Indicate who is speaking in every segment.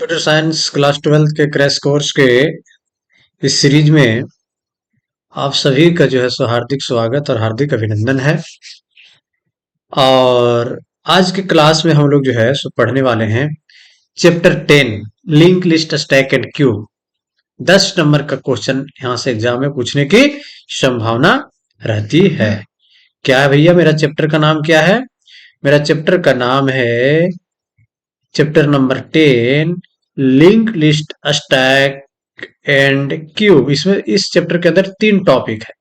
Speaker 1: Computer science class 12 के crash course के इस सीरीज में आप सभी का जो है सो हार्दिक स्वागत और हार्दिक अभिनंदन है। और आज के क्लास में हम लोग जो है सो पढ़ने वाले हैं chapter 10 link list stack and Q. 10 number का क्वेश्चन यहाँ से एग्जाम में पूछने की संभावना रहती है। क्या है भैया, मेरा चैप्टर का नाम क्या है? मेरा चैप्टर का नाम है chapter number 10 link list stack and cube. इसमें इस चैप्टर के अंदर 3 टॉपिक है,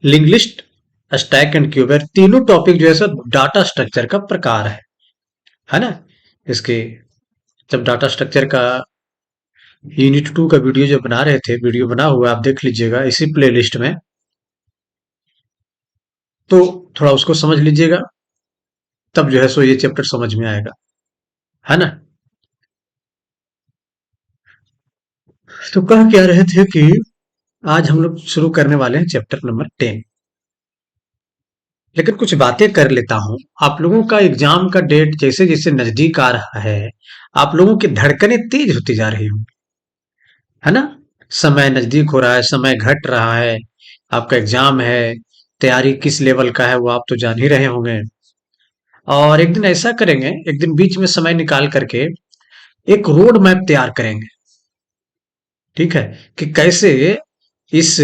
Speaker 1: link list, stack and cube है। तीनों टॉपिक जो है सो डाटा स्ट्रक्चर का प्रकार है ना। इसके जब डाटा स्ट्रक्चर का यूनिट 2 का वीडियो जो बना रहे थे, वीडियो बना हुआ आप देख लीजिएगा इसी प्लेलिस्ट में, तो थोड़ा उसको समझ लीजिएगा, तब जो है सो ये चैप्टर समझ में आएगा, है ना। तो कह क्या रहे थे कि आज हम लोग शुरू करने वाले हैं चैप्टर नंबर 10। लेकिन कुछ बातें कर लेता हूं। आप लोगों का एग्जाम का डेट जैसे जैसे नजदीक आ रहा है, आप लोगों की धड़कनें तेज होती जा रही होंगी, है ना। समय नजदीक हो रहा है, समय घट रहा है, आपका एग्जाम है, तैयारी किस लेवल का है वो आप तो जान ही रहे होंगे। और एक दिन ऐसा करेंगे, एक दिन बीच में समय निकाल करके एक रोड मैप तैयार करेंगे, ठीक है, कि कैसे इस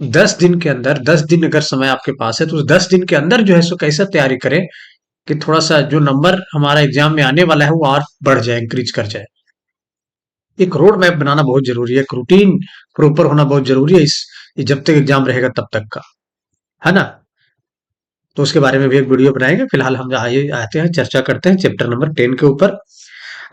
Speaker 1: 10 दिन के अंदर, 10 दिन अगर समय आपके पास है तो उस 10 दिन के अंदर जो है सो कैसे तैयारी करें कि थोड़ा सा जो नंबर हमारा एग्जाम में आने वाला है वो और बढ़ जाए, इंक्रीज कर जाए। एक रोड मैप बनाना बहुत जरूरी है, एक रूटीन प्रॉपर होना बहुत जरूरी है इस जब तक एग्जाम रहेगा तब तक का, है ना। तो उसके बारे में भी एक वीडियो बनाएंगे। फिलहाल हम आइए आते हैं, चर्चा करते हैं चैप्टर नंबर 10 के ऊपर।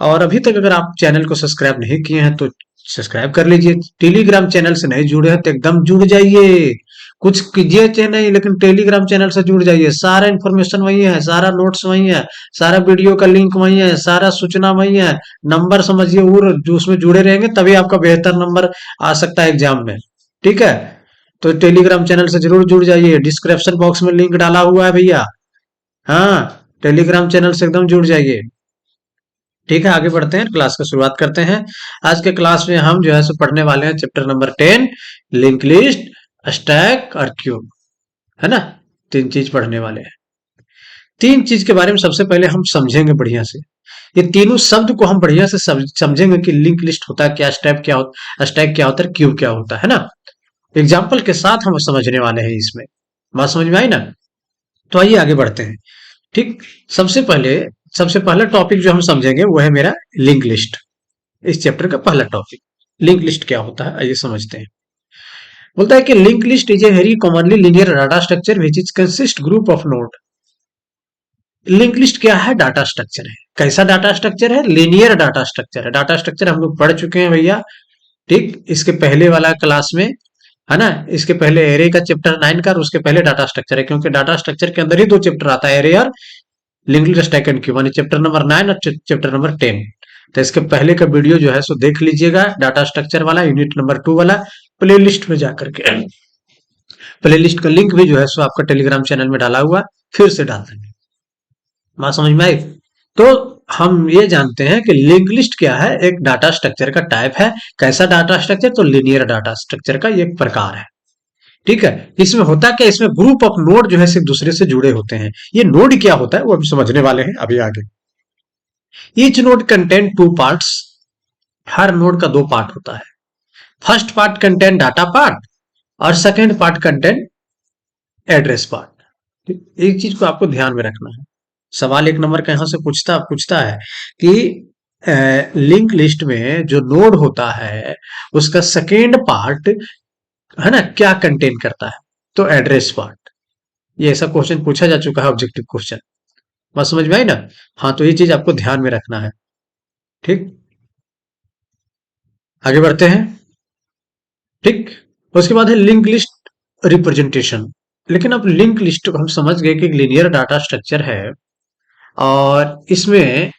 Speaker 1: और अभी तक अगर आप चैनल को सब्सक्राइब नहीं किए हैं तो सब्सक्राइब कर लीजिए। टेलीग्राम चैनल से नहीं जुड़े हैं तो एकदम जुड़ जाइए। कुछ कीजिए चाहे नहीं, लेकिन टेलीग्राम चैनल से जुड़ जाइए। सारा इन्फॉर्मेशन वही है, सारा नोट्स वही है, सारा वीडियो का लिंक वही है, सारा सूचना वही है। नंबर समझिए, और जो उसमें जुड़े रहेंगे तभी आपका बेहतर नंबर आ सकता है एग्जाम में, ठीक है। तो टेलीग्राम चैनल से जरूर जुड़ जाइए, डिस्क्रिप्शन बॉक्स में लिंक डाला हुआ है भैया। हाँ, टेलीग्राम चैनल से एकदम जुड़ जाइए, ठीक है। आगे बढ़ते हैं, क्लास का शुरुआत करते हैं। आज के क्लास में हम जो है सो पढ़ने वाले हैं chapter number 10 link list, stack और क्यूब, है ना। 3 चीज पढ़ने वाले हैं। 3 चीज के बारे में सबसे पहले हम समझेंगे बढ़िया से। ये तीनों शब्द को हम बढ़िया से समझेंगे कि लिंक लिस्ट होता है क्या, स्टैक क्या होता है, क्यूब क्या होता है ना। एग्जाम्पल के साथ हम समझने वाले हैं इसमें। बात समझ में आई ना। तो आइए आगे बढ़ते हैं, ठीक। सबसे पहले सबसे पहला टॉपिक जो हम समझेंगे वो है मेरा लिंक लिस्ट। इस चैप्टर का पहला टॉपिक लिंक लिस्ट क्या होता है, आइए समझते हैं। बोलता है कि link list is a very commonly linear data structure which is consist group of node. Link list क्या है? डाटा स्ट्रक्चर है। कैसा डाटा स्ट्रक्चर है? लीनियर डाटा स्ट्रक्चर है। डाटा स्ट्रक्चर हम लोग पढ़ चुके हैं भैया, ठीक। इसके पहले वाला क्लास में, है ना। इसके पहले एरे का चैप्टर 9 का, और उसके पहले डाटा स्ट्रक्चर है, क्योंकि डाटा स्ट्रक्चर के अंदर ही 2 चैप्टर आता है, एरे और link list, stack and Q, यानी चैप्टर नंबर 9 और चैप्टर नंबर 10। तो इसके पहले का वीडियो जो है सो देख लीजिएगा, डाटा स्ट्रक्चर वाला, यूनिट नंबर 2 वाला, प्ले लिस्ट में जाकर के। प्ले लिस्ट का लिंक भी जो है सो आपका टेलीग्राम चैनल में डाला हुआ, फिर से डाल देंगे। बात समझ में आई। तो हम ये जानते हैं कि लिंक लिस्ट क्या है, एक डाटा स्ट्रक्चर का टाइप है। कैसा डाटा स्ट्रक्चर? तो लीनियर डाटा स्ट्रक्चर का एक प्रकार है, ठीक है। इसमें होता क्या, इसमें ग्रुप ऑफ नोड जो है एक दूसरे से जुड़े होते हैं। ये नोड क्या होता है वो अभी समझने वाले हैं अभी आगे। Each node contain 2 parts. हर नोड का 2 पार्ट होता है। First part contain data part और second part contain address part. एक चीज को आपको ध्यान में रखना है। सवाल 1 नंबर का यहां से पूछता है कि लिंक लिस्ट में जो नोड होता है उसका सेकेंड पार्ट, है ना, क्या कंटेन करता है? तो एड्रेस पार्ट। ये ऐसा क्वेश्चन पूछा जा चुका है, ऑब्जेक्टिव क्वेश्चन। बात समझ में आई ना। हाँ, तो ये चीज आपको ध्यान में रखना है, ठीक। आगे बढ़ते हैं, ठीक। उसके बाद है लिंक लिस्ट रिप्रेजेंटेशन। लेकिन अब लिंक लिस्ट को हम समझ गए कि लीनियर डाटा स्ट्रक्चर है और इसमें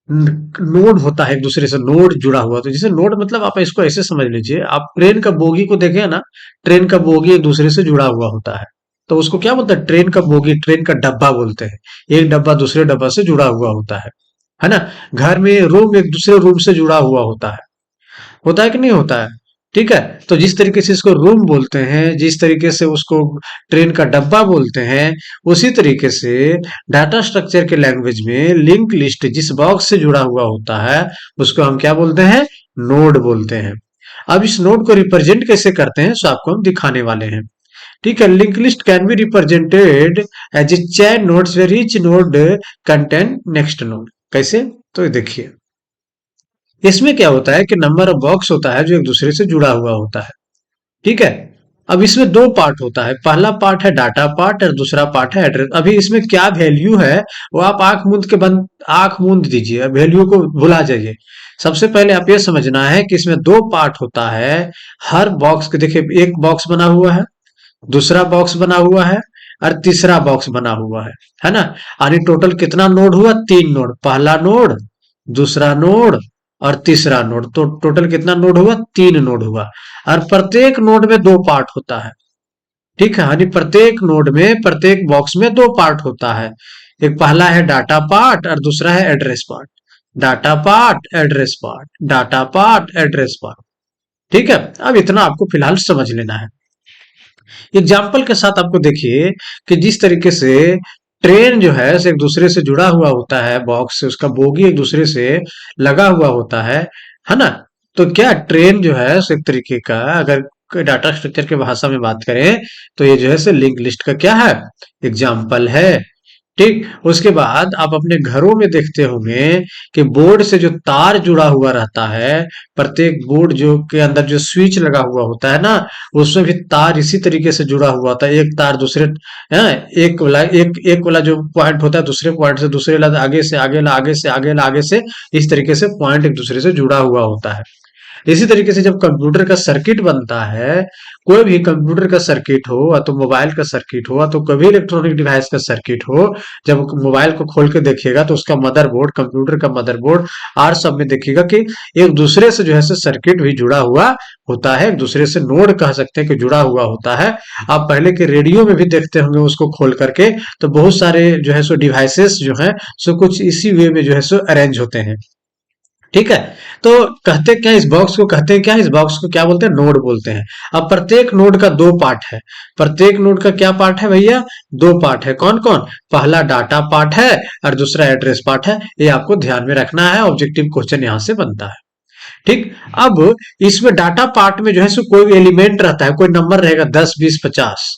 Speaker 1: नोड होता है, एक दूसरे से नोड जुड़ा हुआ। तो जैसे नोड मतलब आप इसको ऐसे समझ लीजिए, आप ट्रेन का बोगी को देखें ना, ट्रेन का बोगी एक दूसरे से जुड़ा हुआ होता है, तो उसको क्या बोलते हैं? ट्रेन का बोगी, ट्रेन का डब्बा बोलते हैं। एक डब्बा दूसरे डब्बा से जुड़ा हुआ होता है, है ना। घर में रूम एक दूसरे रूम से जुड़ा हुआ होता है कि नहीं होता है। ठीक है, तो जिस तरीके से इसको रूम बोलते हैं, जिस तरीके से उसको ट्रेन का डब्बा बोलते हैं, उसी तरीके से डाटा स्ट्रक्चर के लैंग्वेज में लिंक लिस्ट जिस बॉक्स से जुड़ा हुआ होता है उसको हम क्या बोलते हैं, नोड बोलते हैं। अब इस नोड को रिप्रेजेंट कैसे करते हैं सो आपको हम दिखाने वाले हैं। ठीक है, link list can be represented as a chain nodes where each node contain next node. कैसे, तो ये देखिए, इसमें क्या होता है कि नंबर ऑफ बॉक्स होता है जो एक दूसरे से जुड़ा हुआ होता है। ठीक है, अब इसमें दो पार्ट होता है, पहला पार्ट है डाटा पार्ट और दूसरा पार्ट है एड्रेस। अभी इसमें क्या वैल्यू है वो आप आंख मूंद दीजिए, वैल्यू को भुला जाइए। सबसे पहले आप ये समझना है कि इसमें दो पार्ट होता है। हर बॉक्स के देखिए, एक बॉक्स बना हुआ है, दूसरा बॉक्स बना हुआ है और तीसरा बॉक्स बना हुआ है ना। यानी टोटल कितना नोड हुआ, तीन नोड, पहला नोड, दूसरा नोड और तीसरा नोड, तो टोटल कितना नोड हुआ, तीन नोड हुआ। और प्रत्येक नोड में दो पार्ट होता है। ठीक है, यानी प्रत्येक नोड में, प्रत्येक बॉक्स में दो पार्ट होता है। एक पहला है डाटा पार्ट और दूसरा है address part. Data part, address part, data part, address part. ठीक है, अब इतना आपको फिलहाल समझ लेना है। एग्जाम्पल के साथ आपको देखिए कि जिस तरीके से ट्रेन जो है एक दूसरे से जुड़ा हुआ होता है, बॉक्स से उसका बोगी एक दूसरे से लगा हुआ होता है ना। तो क्या ट्रेन जो है एक तरीके का, अगर डाटा स्ट्रक्चर के भाषा में बात करें तो ये जो है लिंक लिस्ट का क्या है, एग्जाम्पल है। ठीक, उसके बाद आप अपने घरों में देखते होंगे कि बोर्ड से जो तार जुड़ा हुआ रहता है, प्रत्येक बोर्ड जो के अंदर जो स्विच लगा हुआ होता है ना, उसमें भी तार इसी तरीके से जुड़ा हुआ होता है। एक तार दूसरे है, एक वाला जो पॉइंट होता है दूसरे पॉइंट से, दूसरे वाला आगे से आगे ला, आगे से आगे ला, आगे से, इस तरीके से पॉइंट एक दूसरे से जुड़ा हुआ होता है। इसी तरीके से जब कंप्यूटर का सर्किट बनता है, कोई भी कंप्यूटर का सर्किट हो या तो मोबाइल का सर्किट हो या तो कोई भी इलेक्ट्रॉनिक डिवाइस का सर्किट हो, जब मोबाइल को खोल के देखिएगा तो उसका मदरबोर्ड, कंप्यूटर का मदरबोर्ड और सब में देखिएगा कि एक दूसरे से जो है सर्किट भी जुड़ा हुआ होता है, एक दूसरे से नोड कह सकते हैं कि जुड़ा हुआ होता है। आप पहले के रेडियो में भी देखते होंगे उसको खोल करके, तो बहुत सारे जो है सो डिवाइसेस जो है सो कुछ इसी वे में जो है सो अरेंज होते हैं। ठीक है, तो कहते क्या, इस बॉक्स को कहते हैं क्या, इस बॉक्स को क्या बोलते हैं, नोड बोलते हैं। अब प्रत्येक नोड का दो पार्ट है, प्रत्येक नोड का क्या पार्ट है भैया, दो पार्ट है। कौन कौन, पहला डाटा पार्ट है और दूसरा एड्रेस पार्ट है। ये आपको ध्यान में रखना है, ऑब्जेक्टिव क्वेश्चन यहां से बनता है। ठीक, अब इसमें डाटा पार्ट में जो है सो कोई भी एलिमेंट रहता है, कोई नंबर रहेगा 10, 20, 50।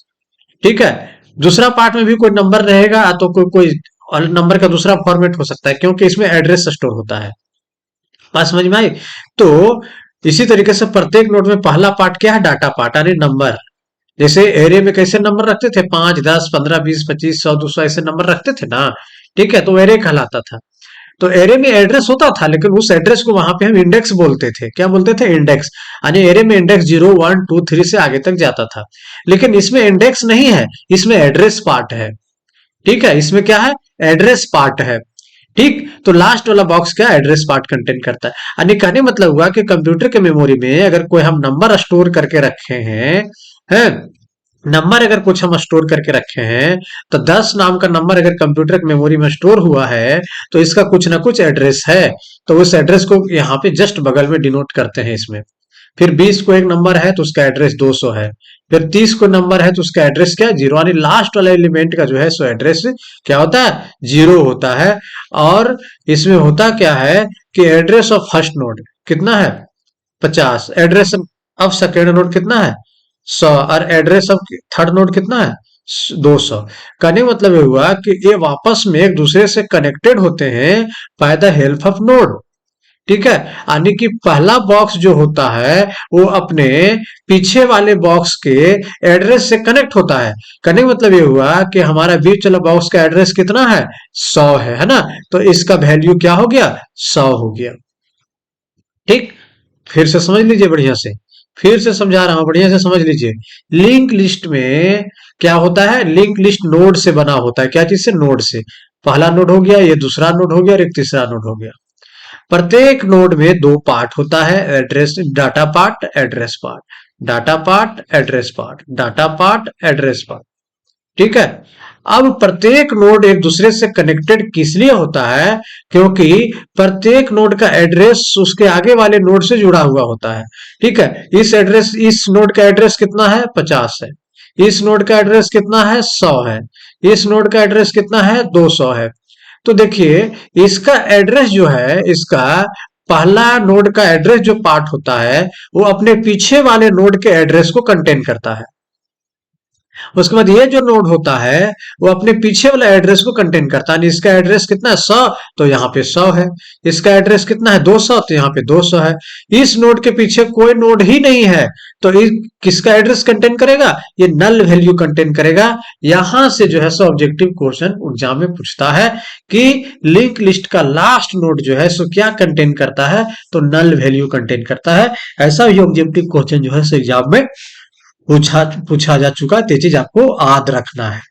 Speaker 1: ठीक है, दूसरा पार्ट में भी कोई नंबर रहेगा, तो कोई कोई नंबर का दूसरा फॉर्मेट हो सकता है, क्योंकि इसमें एड्रेस स्टोर होता है। बात समझ में आई। तो इसी तरीके से प्रत्येक नोड में पहला पार्ट क्या है, डाटा पार्ट यानी नंबर। जैसे एरे में कैसे नंबर रखते थे, 5, 10, 15, 20, 25, 100, 200 ऐसे नंबर रखते थे ना। ठीक है, तो एरे कहलाता था। तो एरे में एड्रेस होता था, लेकिन उस एड्रेस को वहां पे हम इंडेक्स बोलते थे। क्या बोलते थे, इंडेक्स। यानी एरे में इंडेक्स 0, 1, 2, 3 से आगे तक जाता था। लेकिन इसमें इंडेक्स नहीं है, इसमें एड्रेस पार्ट है। ठीक है, इसमें क्या है, एड्रेस पार्ट है। ठीक, तो लास्ट वाला बॉक्स क्या, एड्रेस पार्ट कंटेन करता है। यानी कहने मतलब हुआ कि कंप्यूटर के मेमोरी में अगर कोई हम नंबर स्टोर करके रखे हैं, नंबर अगर कुछ हम स्टोर करके रखे हैं, तो 10 नाम का नंबर अगर कंप्यूटर की मेमोरी में स्टोर हुआ है, तो इसका कुछ ना कुछ एड्रेस है। तो उस एड्रेस को यहाँ पे जस्ट बगल में डिनोट करते हैं इसमें। फिर 20 को एक नंबर है तो उसका एड्रेस 200 है। फिर 30 को नंबर है तो उसका एड्रेस क्या है, जीरो। यानी लास्ट वाला एलिमेंट का जो है सो एड्रेस क्या होता है, जीरो होता है। और इसमें होता क्या है कि एड्रेस ऑफ फर्स्ट नोड कितना है, 50। एड्रेस ऑफ सेकेंड नोड कितना है, 100। और एड्रेस ऑफ थर्ड नोड कितना है, 200। कहने का मतलब ये हुआ कि ये आपस में एक दूसरे से कनेक्टेड होते हैं by the help of node. ठीक है, यानी कि पहला बॉक्स जो होता है वो अपने पीछे वाले बॉक्स के एड्रेस से कनेक्ट होता है। कहने का मतलब ये हुआ कि हमारा बीच वाला बॉक्स का एड्रेस कितना है, 100 है ना। तो इसका वैल्यू क्या हो गया, 100 हो गया। ठीक, फिर से समझ लीजिए बढ़िया से, फिर से समझा रहा हूं, बढ़िया से समझ लीजिए। लिंक लिस्ट में क्या होता है, लिंक लिस्ट नोड से बना होता है। क्या चीज से, नोड से। पहला नोड हो गया, ये दूसरा नोड हो गया और एक तीसरा नोड हो गया। प्रत्येक नोड में दो पार्ट होता है, address, data part, address part, data part, address part, data part, address part. ठीक है, अब प्रत्येक नोड एक दूसरे से कनेक्टेड किस लिए होता है? क्योंकि प्रत्येक नोड का एड्रेस उसके आगे वाले नोड से जुड़ा हुआ होता है। ठीक है, इस नोड का एड्रेस कितना है? 50 है। इस नोड का एड्रेस कितना है? 100 है। इस नोड का एड्रेस कितना है? 200 है। तो देखिए, इसका एड्रेस जो है, इसका पहला नोड का एड्रेस जो पार्ट होता है, वो अपने पीछे वाले नोड के एड्रेस को कंटेन करता है। उसके बाद ये जो नोड होता है, वो अपने पीछे वाला एड्रेस को कंटेन करता है। इसका एड्रेस कितना है? 100, तो यहाँ पे 100 है। इसका एड्रेस कितना है? 200, तो यहाँ पे 200 है। इस नोड के पीछे कोई नोड ही नहीं है, तो किसका एड्रेस कंटेन करेगा? ये नल वैल्यू कंटेन करेगा। यहां से जो है सो ऑब्जेक्टिव क्वेश्चन एग्जाम में पूछता है कि लिंक लिस्ट का लास्ट नोड जो है सो क्या कंटेन करता है? तो नल वैल्यू कंटेन करता है। ऐसा भी ऑब्जेक्टिव क्वेश्चन जो है सो एग्जाम में पूछा पूछा जा चुका है। तो ये चीज आपको याद रखना है।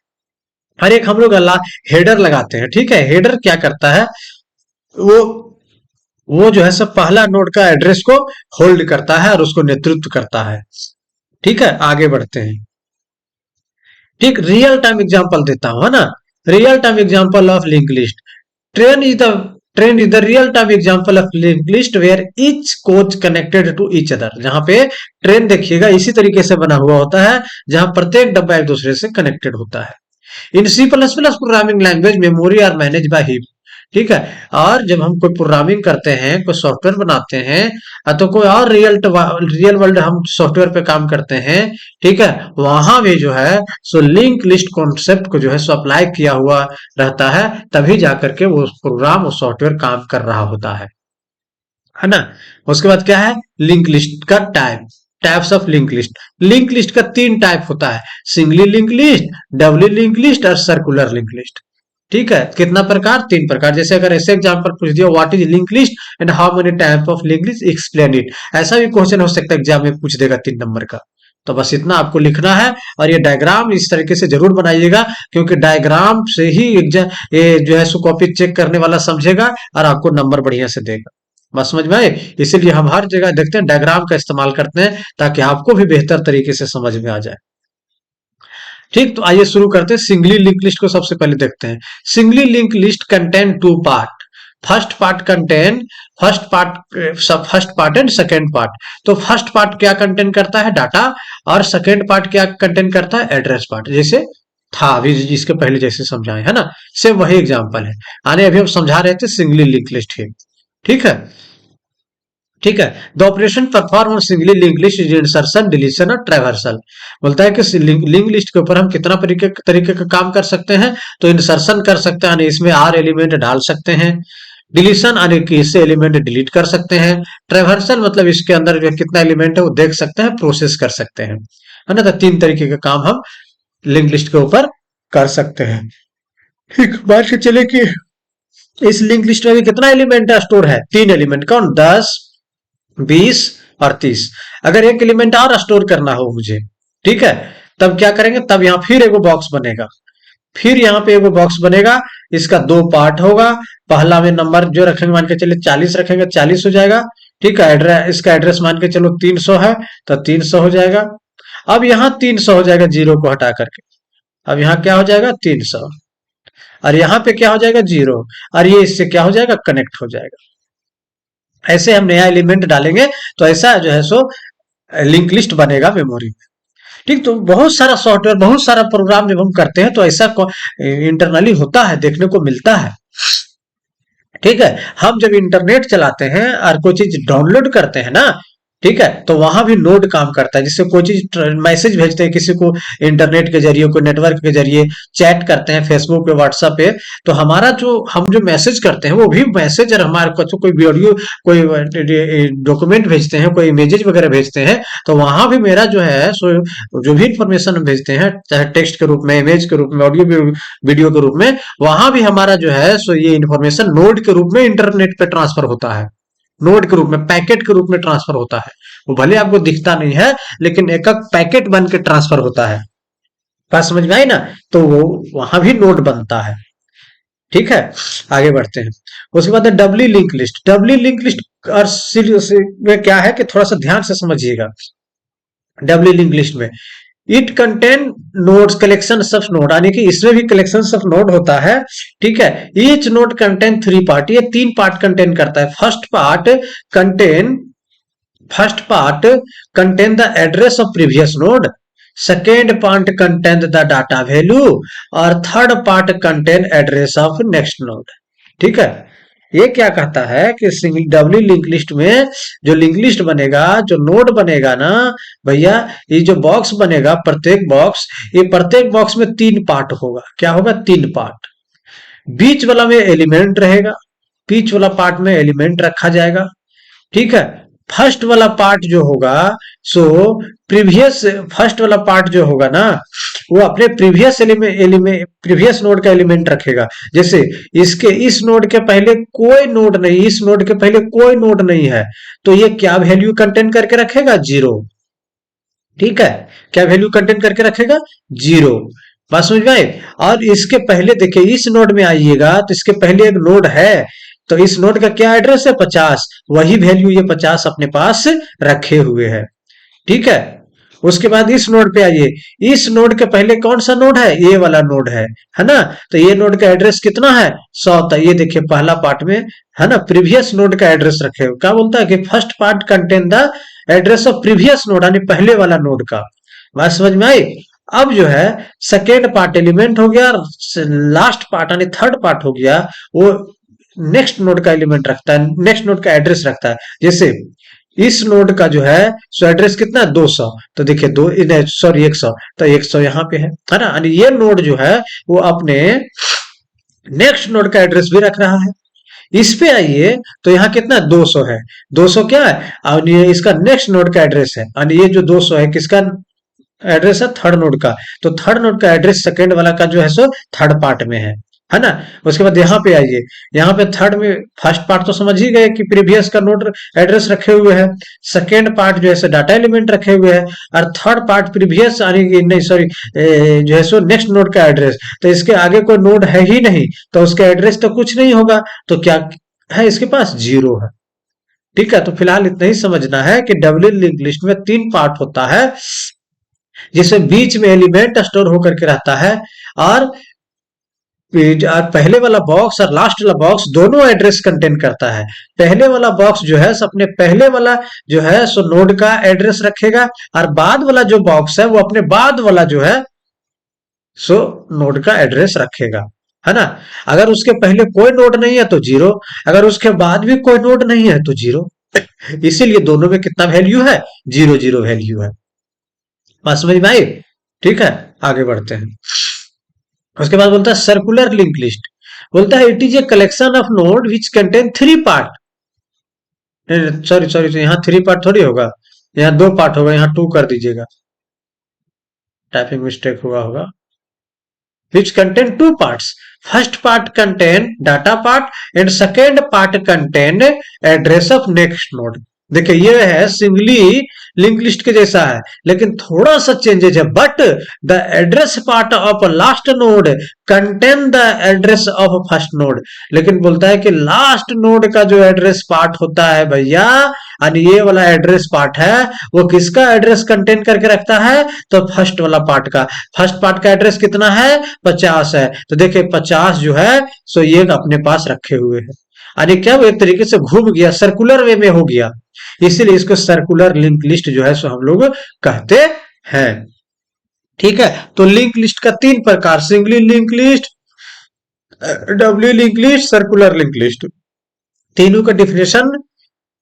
Speaker 1: हर एक हम लोग हेडर लगाते हैं। ठीक है, हेडर क्या करता है? वो वो जो है सब पहला नोड का एड्रेस को होल्ड करता है और उसको नेतृत्व करता है। ठीक है, आगे बढ़ते हैं। ठीक, रियल टाइम एग्जांपल देता हूं, है ना। Real time example of link list. Train is the train is the real time example of link list where each coach connected to each other. जहां पे ट्रेन देखिएगा इसी तरीके से बना हुआ होता है, जहां प्रत्येक डब्बा एक दूसरे से कनेक्टेड होता है। In C plus plus programming language memory are manage by heap. ठीक है, और जब हम कोई प्रोग्रामिंग करते हैं, कोई सॉफ्टवेयर बनाते हैं, तो कोई और रियल वर्ल्ड हम सॉफ्टवेयर पे काम करते हैं, ठीक है, वहां भी जो है सो लिंक लिस्ट कॉन्सेप्ट को जो है सो अप्लाई किया हुआ रहता है, तभी जाकर के वो प्रोग्राम, वो सॉफ्टवेयर काम कर रहा होता है ना। उसके बाद क्या है? लिंक लिस्ट का types of link list. Link list का 3 टाइप होता है: singly link list, doubly link list और सर्कुलर लिंक लिस्ट। ठीक है, कितना प्रकार? 3 प्रकार। जैसे अगर ऐसे एग्जांपल पूछ दिया, what is link list and how many type of link list, explain it. ऐसा भी क्वेश्चन हो सकता है एग्जाम में पूछ देगा 3 नंबर का। तो बस इतना आपको लिखना है, और ये डायग्राम इस तरीके से जरूर बनाइएगा, क्योंकि डायग्राम से ही ये जो है सो कॉपी चेक करने वाला समझेगा और आपको नंबर बढ़िया से देगा। बस समझ में आए? इसीलिए हम हर जगह देखते हैं डायग्राम का इस्तेमाल करते हैं, ताकि आपको भी बेहतर तरीके से समझ में आ जाए। ठीक, तो आइए शुरू करते हैं। सिंगली लिंक लिस्ट को सबसे पहले देखते हैं। Singly link list contain 2 part. First part and second part. तो फर्स्ट पार्ट क्या कंटेन करता है? डाटा। और सेकेंड पार्ट क्या कंटेन करता है? Address part. जैसे था अभी जिसके पहले जैसे समझाए, है ना। सेम वही एग्जांपल है। आने अभी हम समझा रहे थे सिंगली लिंक लिस्ट ही। ठीक है, ठीक है। The operation perform on singly link list is insertion, deletion और ट्रैवर्सल। बोलता है कि लिंक लिस्ट के ऊपर हम कितना तरीके का काम कर सकते हैं? तो इंसर्शन कर सकते हैं, इसमें आर एलिमेंट डाल सकते हैं। डिलीशन यानी कि इससे एलिमेंट डिलीट कर सकते हैं। ट्रैवर्सल मतलब इसके अंदर जो कितना एलिमेंट है वो देख सकते हैं, प्रोसेस कर सकते हैं, है ना। तो 3 तरीके का काम हम लिंक लिस्ट के ऊपर कर सकते हैं। ठीक, मान के चले कि इस लिंक लिस्ट में भी कितना एलिमेंट स्टोर है? 3 एलिमेंट। कौन? 10, 20 और 30। अगर एक एलिमेंट और स्टोर करना हो मुझे, ठीक है, तब क्या करेंगे? तब यहां फिर एगो बॉक्स बनेगा। फिर यहाँ पे एगो बॉक्स बनेगा। इसका 2 पार्ट होगा। पहला में नंबर जो रखेंगे, मान के चलिए 40 रखेंगे, 40 हो जाएगा। ठीक है, इसका एड्रेस मान के चलो 300 है, तो 300 हो जाएगा। अब यहाँ 300 हो जाएगा, जीरो को हटा करके। अब यहाँ क्या हो जाएगा? 300। और यहाँ पे क्या हो जाएगा? 0। और ये इससे क्या हो जाएगा? कनेक्ट हो जाएगा। ऐसे हम नया एलिमेंट डालेंगे तो ऐसा जो है सो लिंक लिस्ट बनेगा मेमोरी में। ठीक, तो बहुत सारा सॉफ्टवेयर, बहुत सारा प्रोग्राम जब हम करते हैं तो ऐसा इंटरनली होता है, देखने को मिलता है। ठीक है, हम जब इंटरनेट चलाते हैं और कोई चीज डाउनलोड करते हैं ना, ठीक है, तो वहां भी नोड काम करता है। जिससे कोई चीज मैसेज भेजते हैं किसी को इंटरनेट के जरिए, कोई नेटवर्क के जरिए चैट करते हैं फेसबुक पे, व्हाट्सएप पे, तो हमारा जो हम जो मैसेज करते हैं वो भी मैसेज, और हमारे को कोई वीडियो, कोई डॉक्यूमेंट भेजते हैं, कोई इमेजेस वगैरह भेजते हैं, तो वहां भी मेरा जो है सो जो भी इंफॉर्मेशन हम भेजते हैं, चाहे टेक्स्ट के रूप में, इमेज के रूप में, ऑडियो वीडियो के रूप में, वहां भी हमारा जो है सो ये इंफॉर्मेशन नोड के रूप में इंटरनेट पे ट्रांसफर होता है। नोड के रूप में, पैकेट के रूप में ट्रांसफर होता है। वो भले आपको दिखता नहीं है, लेकिन एक एक पैकेट बन के ट्रांसफर होता है। बात समझ में आई ना। तो वो वहां भी नोड बनता है। ठीक है, आगे बढ़ते हैं। उसके बाद डबली link list. Doubly link list और में क्या है कि थोड़ा सा ध्यान से समझिएगा। डबली लिंक लिस्ट में it contain nodes collection of node, यानी कि इसमें भी कलेक्शन ऑफ नोड होता है। ठीक है, ईच नोड कंटेन 3 पार्ट, ये 3 पार्ट कंटेन करता है। Contain first part contain the address of previous node, second part contain the data value, और third part contain address of next node. ठीक है, ये क्या कहता है कि डब्ल्यू लिंक लिस्ट में जो लिंक लिस्ट बनेगा, जो नोड बनेगा ना भैया, ये जो बॉक्स बनेगा प्रत्येक बॉक्स, ये प्रत्येक बॉक्स में 3 पार्ट होगा। क्या होगा? 3 पार्ट। बीच वाला में एलिमेंट रहेगा, बीच वाला पार्ट में एलिमेंट रखा जाएगा। ठीक है, फर्स्ट वाला पार्ट जो होगा, सो प्रीवियस फर्स्ट वाला पार्ट जो होगा ना, वो अपने प्रीवियस नोड का एलिमेंट रखेगा। जैसे इसके इस नोड के पहले कोई नोड नहीं, इस नोड के पहले कोई नोड नहीं है, तो ये क्या वैल्यू कंटेन करके रखेगा? 0। ठीक है, क्या वैल्यू कंटेन करके रखेगा? 0। बात समझ में आई? और इसके पहले देखिए, इस नोड में आइएगा तो इसके पहले एक नोड है, तो इस नोड का क्या एड्रेस है? 50। वही वैल्यू ये 50 अपने पास रखे हुए है। ठीक है, उसके बाद इस नोड पे आइए, इस नोड के पहले कौन सा नोड है? ये वाला नोड है ना? तो ये नोड का एड्रेस कितना है? 100। तो ये देखिए पहला पार्ट में है ना, प्रीवियस नोड का एड्रेस रखे हुए। क्या बोलता है कि first part contain the address of previous node, यानी पहले वाला नोड का। बात समझ में आई? अब जो है सेकेंड पार्ट एलिमेंट हो गया, लास्ट पार्ट यानी थर्ड पार्ट हो गया, वो नेक्स्ट नोड का एलिमेंट रखता है, नेक्स्ट नोड का एड्रेस रखता है। जैसे इस नोड का जो है सो एड्रेस कितना है? 200। तो देखिए 100, तो 100 यहाँ पे है ना? यानी ये नोड जो है वो अपने नेक्स्ट नोड का एड्रेस भी रख रहा है। इस पे आइए तो यहाँ कितना? 200 है। 200 क्या है? और ये इसका नेक्स्ट नोड का एड्रेस है, यानी ये जो 200 है किसका एड्रेस है? थर्ड नोड का। तो थर्ड नोड का एड्रेस सेकेंड वाला का जो है सो थर्ड पार्ट में है ना? उसके बाद यहाँ पे आइए, यहाँ पे थर्ड में फर्स्ट पार्ट तो समझ ही गए कि प्रीवियस का नोड एड्रेस रखे हुए हैं, सेकेंड पार्ट जो है सो डाटा एलिमेंट रखे हुए हैं, और थर्ड पार्ट प्रीवियस नहीं सॉरी जो है सो नेक्स्ट नोड का एड्रेस। तो इसके आगे कोई नोड है ही नहीं, तो उसका एड्रेस तो कुछ नहीं होगा, तो क्या है इसके पास? 0 है। ठीक है, तो फिलहाल इतना ही समझना है कि डब्ल्यू लिंक लिस्ट में 3 पार्ट होता है, जिसमें बीच में एलिमेंट स्टोर होकर के रहता है, और पहले वाला बॉक्स और लास्ट वाला बॉक्स दोनों एड्रेस कंटेन करता है। पहले वाला बॉक्स जो है अपने पहले वाला जो है सो नोड का एड्रेस रखेगा, और बाद वाला जो बॉक्स है वो अपने बाद वाला जो है सो नोड का एड्रेस रखेगा, है ना? अगर उसके पहले कोई नोड नहीं है तो 0, अगर उसके बाद भी कोई नोड नहीं है तो 0। इसीलिए दोनों में कितना वैल्यू है? 0 0 वैल्यू है। बात समझ में आई? ठीक है, आगे बढ़ते हैं। उसके बाद बोलता है सर्कुलर लिंक लिस्ट, बोलता है it is a collection of node which contain 3 part. Sorry sorry, तो यहाँ 3 पार्ट थोड़ी होगा, यहाँ 2 पार्ट होगा, यहाँ 2 कर दीजिएगा, टाइपिंग मिस्टेक हुआ होगा। which contain 2 parts. First part contain data part and second part contain address of next node. देखिए ये है सिंगली लिंक लिस्ट के जैसा है, लेकिन थोड़ा सा चेंजेज है। But the address part of last node contain the address of first node. लेकिन बोलता है कि लास्ट नोड का जो एड्रेस पार्ट होता है भैया, और ये वाला एड्रेस पार्ट है, वो किसका एड्रेस कंटेन करके रखता है? तो फर्स्ट वाला पार्ट का। फर्स्ट पार्ट का एड्रेस कितना है? 50 है। तो देखिए 50 जो है सो ये अपने पास रखे हुए है, यानी क्या वो एक तरीके से घूम गया, सर्कुलर वे में हो गया, इसीलिए इसको सर्कुलर लिंक लिस्ट जो है सो हम लोग कहते हैं। ठीक है, तो लिंक लिस्ट का 3 प्रकार, singly link list, W link list, circular link list. तीनों का डिफिनेशन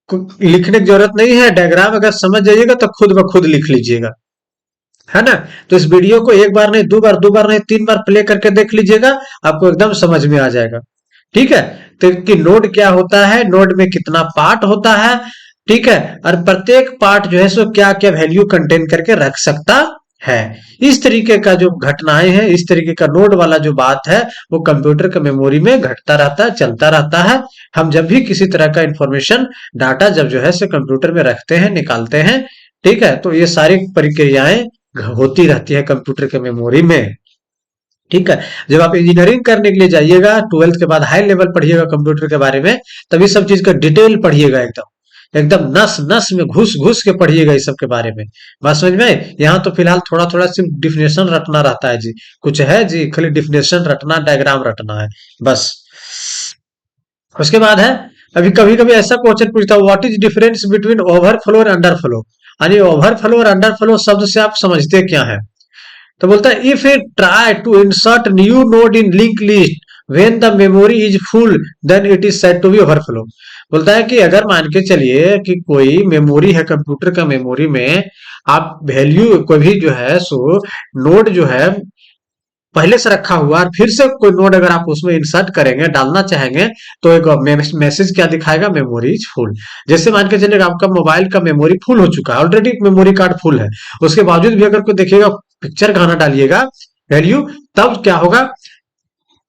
Speaker 1: लिखने की जरूरत नहीं है, डायग्राम अगर समझ जाइएगा तो खुद ब खुद लिख लीजिएगा, है ना? तो इस वीडियो को एक बार नहीं, दो बार नहीं, 3 बार प्ले करके देख लीजिएगा, आपको एकदम समझ में आ जाएगा। ठीक है, तो कि नोड क्या होता है, नोड में कितना पार्ट होता है, ठीक है, और प्रत्येक पार्ट जो है सो क्या क्या वैल्यू कंटेन करके रख सकता है। इस तरीके का जो घटनाएं हैं, इस तरीके का नोड वाला जो बात है, वो कंप्यूटर के मेमोरी में घटता रहता है, चलता रहता है। हम जब भी किसी तरह का इंफॉर्मेशन डाटा जब जो है सो कंप्यूटर में रखते हैं, निकालते हैं, ठीक है, तो ये सारी प्रक्रियाएं होती रहती है कंप्यूटर के मेमोरी में। ठीक है, जब आप इंजीनियरिंग करने के लिए जाइएगा, 12th के बाद हाई लेवल पढ़िएगा कंप्यूटर के बारे में, तभी सब चीज का डिटेल पढ़िएगा एकदम, एकदम नस नस में घुस घुस के पढ़िएगा इस सब के बारे में। बात समझ में आई? यहाँ तो फिलहाल थोड़ा थोड़ा सिर्फ डिफिनेशन रटना रहता है जी, कुछ है जी, खाली डिफिनेशन रटना, डायग्राम रटना है बस। उसके बाद है, अभी कभी कभी ऐसा क्वेश्चन पूछता है, what is difference between overflow और अंडरफ्लो। यानी ओवरफ्लो और अंडरफ्लो शब्द से आप समझते क्या है? तो बोलता है, if a try to insert new node in link list when the memory is full then it is said to be overflow. बोलता है कि अगर मान के चलिए कि कोई मेमोरी है, कंप्यूटर का मेमोरी में आप वैल्यू कोई भी जो है सो नोड जो है पहले से रखा हुआ और फिर से कोई नोड अगर आप उसमें इंसर्ट करेंगे, डालना चाहेंगे, तो एक मैसेज क्या दिखाएगा? Memory is full. जैसे मान के चलिए आपका मोबाइल का मेमोरी फुल हो चुका है, ऑलरेडी मेमोरी कार्ड फुल है, उसके बावजूद भी अगर कोई देखिएगा पिक्चर गाना डालिएगा वैल्यू, तब क्या होगा?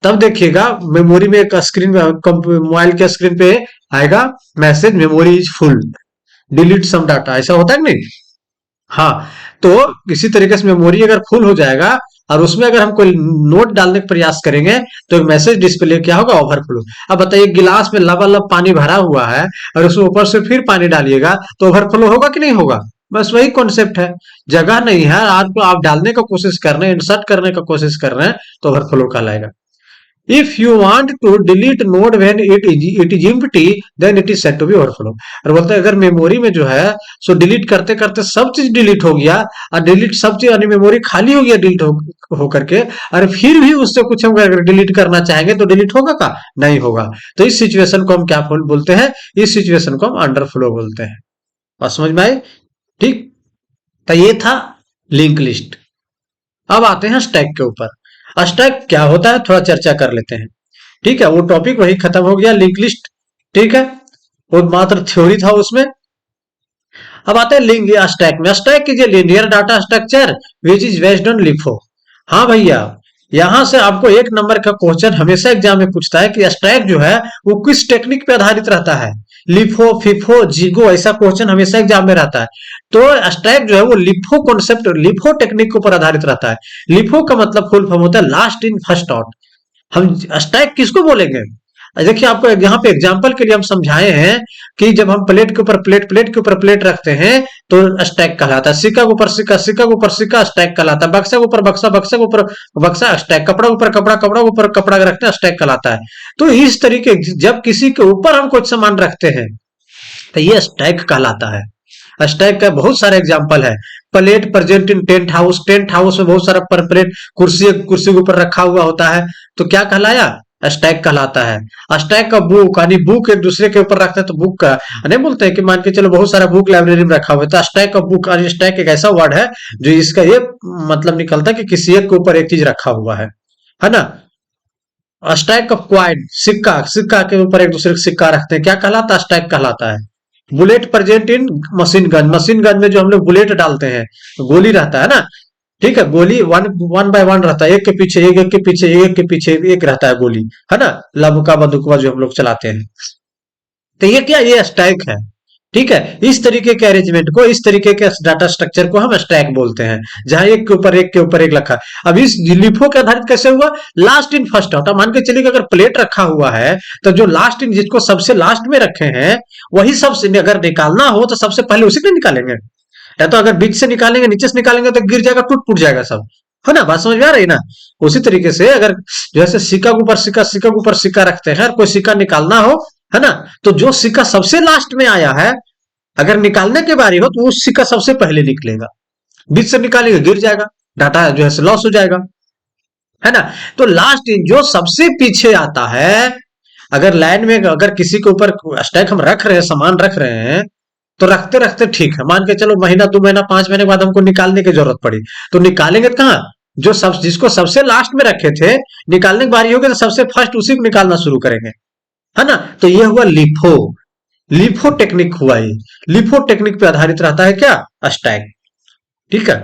Speaker 1: तब देखिएगा मेमोरी में एक स्क्रीन, मोबाइल के स्क्रीन पे आएगा message, memory is full, delete some data. ऐसा होता है कि नहीं? हाँ, तो इसी तरीके से मेमोरी अगर फुल हो जाएगा और उसमें अगर हम कोई नोट डालने का प्रयास करेंगे तो एक मैसेज डिस्प्ले क्या होगा? ओवरफ्लो। अब बताइए, गिलास में लबालब पानी भरा हुआ है और उसमें ऊपर से फिर पानी डालिएगा तो ओवरफ्लो होगा कि नहीं होगा? बस वही कॉन्सेप्ट है। जगह नहीं है, आपको आप डालने का कोशिश कर रहे हैं, इंसर्ट करने का कोशिश कर रहे हैं, तो ओवरफ्लो कहलाएगा। If you want to delete node when it is empty then it is said to be overflow. और बोलते हैं अगर मेमोरी में जो है सो डिलीट करते करते सब चीज डिलीट हो गया और डिलीट सब चीज यानी मेमोरी खाली हो गया डिलीट हो करके, और फिर भी उससे कुछ हम अगर डिलीट करना चाहेंगे तो डिलीट होगा का? नहीं होगा। तो इस सिचुएशन को हम क्या बोलते हैं? इस सिचुएशन को हम अंडरफ्लो बोलते हैं। और समझ में आई? ठीक। तो ये था लिंक लिस्ट। अब आते हैं स्टैक के ऊपर। स्टैक क्या होता है थोड़ा चर्चा कर लेते हैं। ठीक है, वो टॉपिक वही खत्म हो गया, लिंक लिस्ट। ठीक है, वो मात्र थ्योरी था उसमें। अब आते हैं लिंक स्टैक में। स्टैक कीजिए linear data structure which is based on LIFO. हाँ भैया, यहां से आपको एक नंबर का क्वेश्चन हमेशा एग्जाम में पूछता है कि स्टैक जो है वो किस टेक्निक पे आधारित रहता है। लिफो, फिफो, जिगो, ऐसा क्वेश्चन हमेशा एग्जाम में रहता है। तो स्टैक जो है वो लिफो कॉन्सेप्ट, लिफो टेक्निक के ऊपर आधारित रहता है। लिफो का मतलब फुल फॉर्म होता है लास्ट इन फर्स्ट आउट। हम स्टैक किसको बोलेंगे? देखिए, आपको यहाँ पे एग्जांपल के लिए हम समझाए हैं कि जब हम प्लेट के ऊपर प्लेट, प्लेट के ऊपर प्लेट रखते हैं तो स्टैक कहलाता है। सिक्का के ऊपर सिक्का, सिक्का के ऊपर सिक्का, स्टैक कहलाता है। बक्सा के ऊपर बक्सा, बक्सा के ऊपर बक्सा, स्टैक। कपड़ा के ऊपर कपड़ा, कपड़ा के ऊपर कपड़ा रखते हैं, स्टैक कहलाता है। तो इस तरीके जब किसी के ऊपर हम कुछ सामान रखते हैं तो ये स्टैक कहलाता है। स्टैक का बहुत सारे एग्जांपल है। Plate present in tent house, tent house में बहुत सारा पर प्लेट कुर्सी कुर्सी के ऊपर रखा हुआ होता है, तो क्या कहलाया? स्टैक कहलाता है। स्टैक का बुक, यानी बुक एक दूसरे के ऊपर रखते हैं तो बुक का नहीं बोलते हैं कि मान के चलो बहुत सारा बुक लाइब्रेरी में रखा हुआ है, तो स्टैक का बुक, और स्टैक एक ऐसा वर्ड है जो इसका ये मतलब निकलता है कि किसी एक के ऊपर एक चीज रखा हुआ है ना। स्टैक ऑफ क्वाइन, सिक्का, सिक्का के ऊपर एक दूसरे का सिक्का रखते हैं, क्या कहलाता है? स्टैक कहलाता है। Bullet present in machine gun, machine gun में जो हम लोग बुलेट डालते हैं, गोली रहता है ना। ठीक है, गोली वन वन बाय वन रहता है, एक के पीछे एक, एक के पीछे एक के पीछे एक रहता है गोली, है ना। लबका बंदूकवा जो हम लोग चलाते हैं, तो ये क्या? ये स्टैक है। ठीक है, इस तरीके के अरेंजमेंट को, इस तरीके के डाटा स्ट्रक्चर को हम स्टैक बोलते हैं, जहां एक के ऊपर एक के ऊपर एक रखा। अब इस लिफो के आधारित कैसे हुआ? Last in first out. मान के चलिए कि अगर प्लेट रखा हुआ है तो जो लास्ट इन, जिसको सबसे लास्ट में रखे हैं, वही सबसे अगर निकालना हो तो सबसे पहले उसी को निकालेंगे। या तो अगर बीच से निकालेंगे, नीचे से निकालेंगे तो गिर जाएगा, टूट फूट जाएगा सब, है ना। बात समझ में आ रही ना? उसी तरीके से अगर जैसे सिक्का के ऊपर सिक्का, सिक्का के ऊपर सिक्का रखते हैं, कोई सिक्का निकालना हो, है ना, तो जो सिक्का सबसे लास्ट में आया है, अगर निकालने की बारी हो तो वो सिक्का सबसे पहले निकलेगा। बीच से निकालेंगे गिर जाएगा, डाटा जो है लॉस हो जाएगा, है ना। तो लास्ट इन जो सबसे पीछे आता है, अगर लाइन में अगर किसी के ऊपर स्टैक हम रख रहे हैं, सामान रख रहे हैं, तो रखते रखते ठीक है, मान के चलो महीना 2 महीना 5 महीने के बाद हमको निकालने की जरूरत पड़ी, तो निकालेंगे कहाँ? जो सब जिसको सबसे लास्ट में रखे थे, निकालने की बारी होगी तो सबसे फर्स्ट उसी को निकालना शुरू करेंगे, है ना। तो ये हुआ लिफो, लिफो टेक्निक हुआ ये। लिफो टेक्निक पे आधारित रहता है क्या? स्टैक। ठीक है,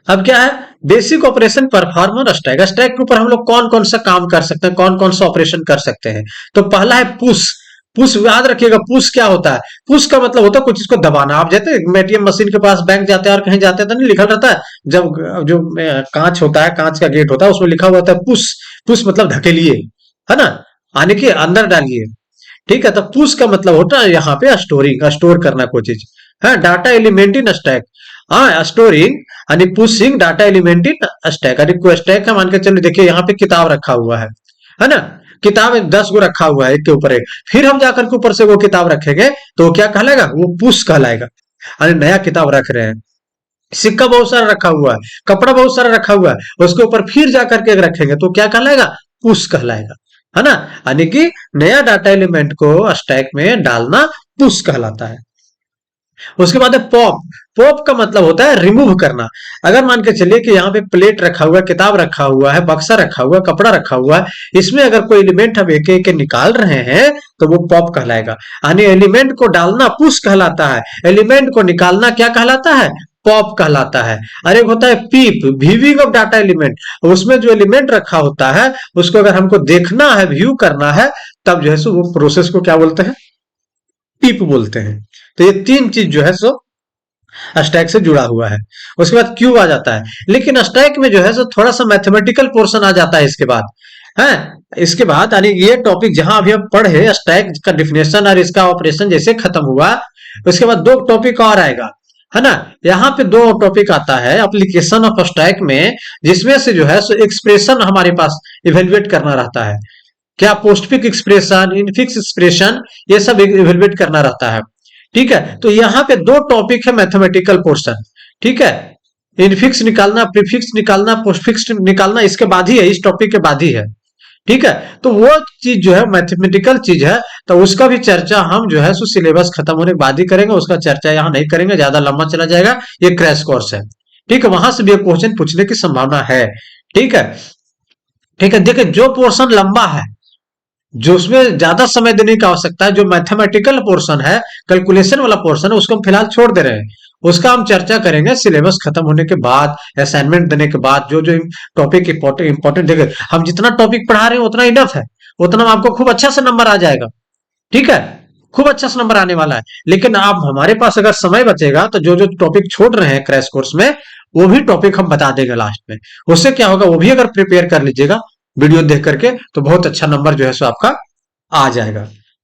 Speaker 1: अब क्या है? Basic operation performer stack. Stack के ऊपर हम लोग कौन कौन सा काम कर सकते हैं, कौन कौन सा ऑपरेशन कर सकते हैं? तो पहला है पुश। पुश याद रखिएगा, पुश क्या होता है? पुश का मतलब होता है कुछ चीज को दबाना। आप जाते हैं एटीएम मशीन के पास, बैंक जाते हैं और कहीं जाते हैं तो नहीं लिखा रहता है, जब जो कांच होता है, कांच का गेट होता है, उसमें लिखा हुआ होता है पुश। पुश मतलब धकेलिए, है ना, आने के अंदर डालिए। ठीक है, तो पुश का मतलब होता है यहाँ पे स्टोरिंग, स्टोर करना कोई चीज है, डाटा एलिमेंट इन स्टैक। हाँ, स्टोरिंग यानी pushing data element in stack, यानी कोई स्टैक है, मान के चलिए देखिए यहाँ पे किताब रखा हुआ है ना, किताब 10 गो रखा हुआ है एक के ऊपर एक, फिर हम जाकर के ऊपर से वो किताब रखेंगे तो वो क्या कहलाएगा, वो पुश कहलाएगा, यानी नया किताब रख रहे हैं। सिक्का बहुत सारा रखा हुआ है, कपड़ा बहुत सारा रखा हुआ है, उसके ऊपर फिर जाकर के रखेंगे तो क्या कहलाएगा, पुश कहलाएगा, है ना, यानी कि नया डाटा एलिमेंट को स्टैक में डालना पुश कहलाता है। उसके बाद है पॉप। पॉप का मतलब होता है रिमूव करना। अगर मान के चलिए कि यहाँ पे प्लेट रखा हुआ है, किताब रखा हुआ है, बक्सा रखा हुआ है, कपड़ा रखा हुआ है, इसमें अगर कोई एलिमेंट हम एक एक निकाल रहे हैं तो वो पॉप कहलाएगा, यानी एलिमेंट को डालना पुश कहलाता है, एलिमेंट को निकालना क्या कहलाता है, पॉप कहलाता है। और एक होता है पीप, व्यूइंग ऑफ डाटा एलिमेंट, उसमें जो एलिमेंट रखा होता है उसको अगर हमको देखना है, व्यू करना है, तब जो है सो वो प्रोसेस को क्या बोलते हैं, पीप बोलते हैं। तो ये तीन चीज जो है सो स्टैक से जुड़ा हुआ है। उसके बाद क्यूब आ जाता है, लेकिन स्टैक में जो है सो थोड़ा सा मैथमेटिकल पोर्शन आ जाता है इसके बाद, है इसके बाद, यानी ये टॉपिक जहां अभी हम पढ़े स्टैक का डिफिनेशन और इसका ऑपरेशन जैसे खत्म हुआ, उसके बाद दो टॉपिक और आएगा, है ना। यहाँ पे दो टॉपिक आता है एप्लीकेशन ऑफ स्टैक में, जिसमें से जो है सो एक्सप्रेशन हमारे पास इवेल्युएट करना रहता है, क्या पोस्टफिक्स एक्सप्रेशन, इनफिक्स एक्सप्रेशन, ये सब इवेल्युएट करना रहता है। ठीक है, तो यहाँ पे दो टॉपिक है मैथमेटिकल पोर्शन, ठीक है, इनफिक्स निकालना, प्रीफिक्स निकालना, पोस्टफिक्स निकालना इसके बाद ही है, इस टॉपिक के बाद ही है। ठीक है, तो वो चीज जो है मैथमेटिकल चीज है, तो उसका भी चर्चा हम जो है सो सिलेबस खत्म होने के बाद ही करेंगे, उसका चर्चा यहाँ नहीं करेंगे, ज्यादा लंबा चला जाएगा, ये क्रैश कोर्स है। ठीक है, वहां से भी एक क्वेश्चन पूछने की संभावना है। ठीक है, ठीक है, देखिए जो पोर्शन लंबा है, जो उसमें ज्यादा समय देने की आवश्यकता है, जो मैथमेटिकल पोर्शन है, कैलकुलेशन वाला पोर्शन है, उसको हम फिलहाल छोड़ दे रहे हैं, उसका हम चर्चा करेंगे सिलेबस खत्म होने के बाद, असाइनमेंट देने के बाद, जो जो टॉपिक इंपॉर्टेंट देखे, हम जितना टॉपिक पढ़ा रहे हैं उतना इनफ है, उतना में आपको खूब अच्छा से नंबर आ जाएगा। ठीक है, खूब अच्छा सा नंबर आने वाला है, लेकिन आप हमारे पास अगर समय बचेगा तो जो जो टॉपिक छोड़ रहे हैं क्रैश कोर्स में, वो भी टॉपिक हम बता देंगे लास्ट में। उससे क्या होगा, वो भी अगर प्रिपेयर कर लीजिएगा वीडियो देख करके, तो बहुत अच्छा नंबर जो है सो आपका आ जाएगा।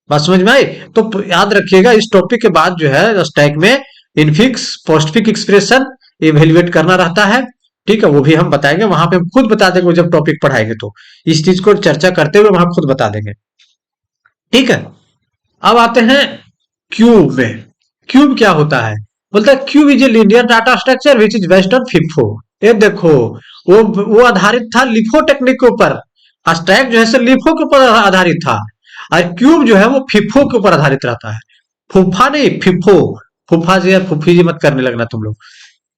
Speaker 1: बात समझ में आई? तो याद रखिएगा इस टॉपिक के बाद जो है स्टैक में इनफिक्स, पोस्टफिक्स एक्सप्रेशन इवेल्युएट करना रहता है। ठीक है, वो भी हम बताएंगे, वहां पे हम खुद बता देंगे जब टॉपिक पढ़ाएंगे, तो इस चीज को चर्चा करते हुए वहां खुद बता देंगे। ठीक है, अब आते हैं क्यूब में। क्यूब क्या होता है, बोलता है cube is a linear data structure which is based on FIFO. ये देखो, वो आधारित था लिफो टेक्निक के ऊपर, स्टैक जो है सो लिफो के ऊपर आधारित था, और क्यूब जो है वो फिफो के ऊपर आधारित रहता है, फूफा नहीं फिफो। फूफा जी या फूफी जी मत करने लगना तुम लोग,